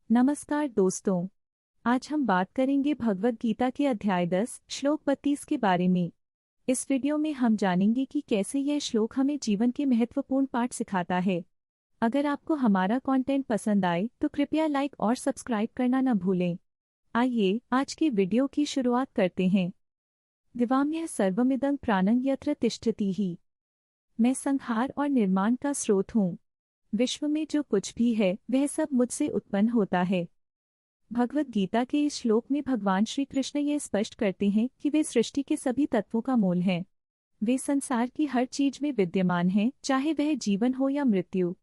नमस्कार दोस्तों। आज हम बात करेंगे भगवद गीता के अध्याय 10 श्लोक 32 के बारे में। इस वीडियो में हम जानेंगे कि कैसे यह श्लोक हमें जीवन के महत्वपूर्ण पाठ सिखाता है। अगर आपको हमारा कंटेंट पसंद आए तो कृपया लाइक और सब्सक्राइब करना न भूलें। आइए आज की वीडियो की शुरुआत करते हैं। दिवाम्यः सर्वमिदं प्राणं यत्र तिष्ठति ही। मैं संहार और निर्माण का स्रोत हूँ। विश्व में जो कुछ भी है वह सब मुझसे उत्पन्न होता है। भगवद गीता के इस श्लोक में भगवान श्री कृष्ण ये स्पष्ट करते हैं कि वे सृष्टि के सभी तत्वों का मूल हैं। वे संसार की हर चीज में विद्यमान हैं, चाहे वह जीवन हो या मृत्यु।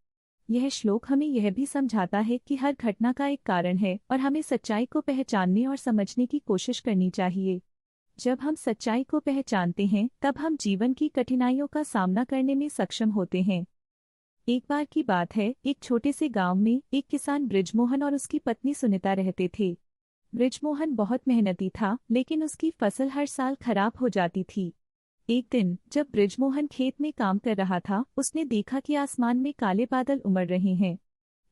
यह श्लोक हमें यह भी समझाता है कि हर घटना का एक कारण है और हमें सच्चाई को पहचानने और समझने की कोशिश करनी चाहिए। जब हम सच्चाई को पहचानते हैं तब हम जीवन की कठिनाइयों का सामना करने में सक्षम होते हैं। एक बार की बात है, एक छोटे से गांव में एक किसान बृजमोहन और उसकी पत्नी सुनीता रहते थे। बृजमोहन बहुत मेहनती था, लेकिन उसकी फसल हर साल खराब हो जाती थी। एक दिन जब बृजमोहन खेत में काम कर रहा था, उसने देखा कि आसमान में काले बादल उमड़ रहे हैं।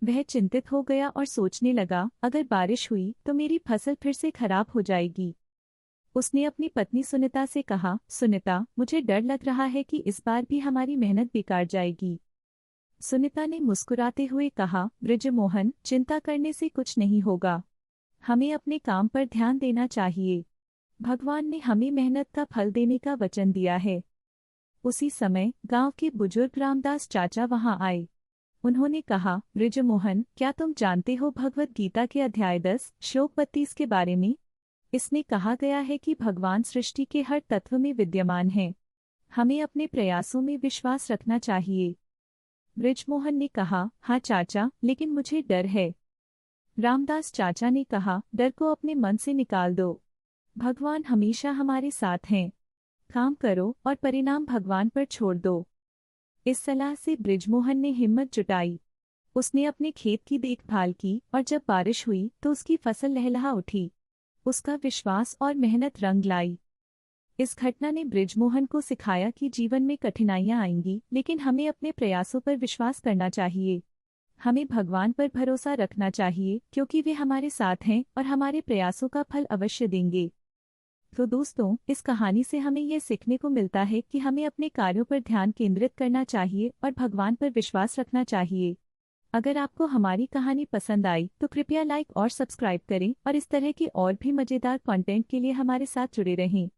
वह चिंतित हो गया और सोचने लगा, अगर बारिश हुई तो मेरी फसल फिर से खराब हो जाएगी। उसने अपनी पत्नी सुनीता से कहा, सुनीता, मुझे डर लग रहा है कि इस बार भी हमारी मेहनत बेकार जाएगी। सुनीता ने मुस्कुराते हुए कहा, बृजमोहन, चिंता करने से कुछ नहीं होगा। हमें अपने काम पर ध्यान देना चाहिए। भगवान ने हमें मेहनत का फल देने का वचन दिया है। उसी समय गांव के बुजुर्ग रामदास चाचा वहां आए। उन्होंने कहा, बृजमोहन, क्या तुम जानते हो भगवद गीता के अध्याय 10 श्लोक 32 के बारे में? इसमें कहा गया है कि भगवान सृष्टि के हर तत्व में विद्यमान हैं। हमें अपने प्रयासों में विश्वास रखना चाहिए। बृजमोहन ने कहा, हाँ चाचा, लेकिन मुझे डर है। रामदास चाचा ने कहा, डर को अपने मन से निकाल दो। भगवान हमेशा हमारे साथ हैं। काम करो और परिणाम भगवान पर छोड़ दो। इस सलाह से बृजमोहन ने हिम्मत जुटाई। उसने अपने खेत की देखभाल की और जब बारिश हुई तो उसकी फसल लहलहा उठी। उसका विश्वास और मेहनत रंग लाई। इस घटना ने बृजमोहन को सिखाया कि जीवन में कठिनाइयां आएंगी, लेकिन हमें अपने प्रयासों पर विश्वास करना चाहिए। हमें भगवान पर भरोसा रखना चाहिए, क्योंकि वे हमारे साथ हैं और हमारे प्रयासों का फल अवश्य देंगे। तो दोस्तों, इस कहानी से हमें यह सीखने को मिलता है कि हमें अपने कार्यों पर ध्यान केंद्रित करना चाहिए और भगवान पर विश्वास रखना चाहिए। अगर आपको हमारी कहानी पसंद आई तो कृपया लाइक और सब्सक्राइब करें और इस तरह के और भी मजेदार कंटेंट के लिए हमारे साथ जुड़े रहें।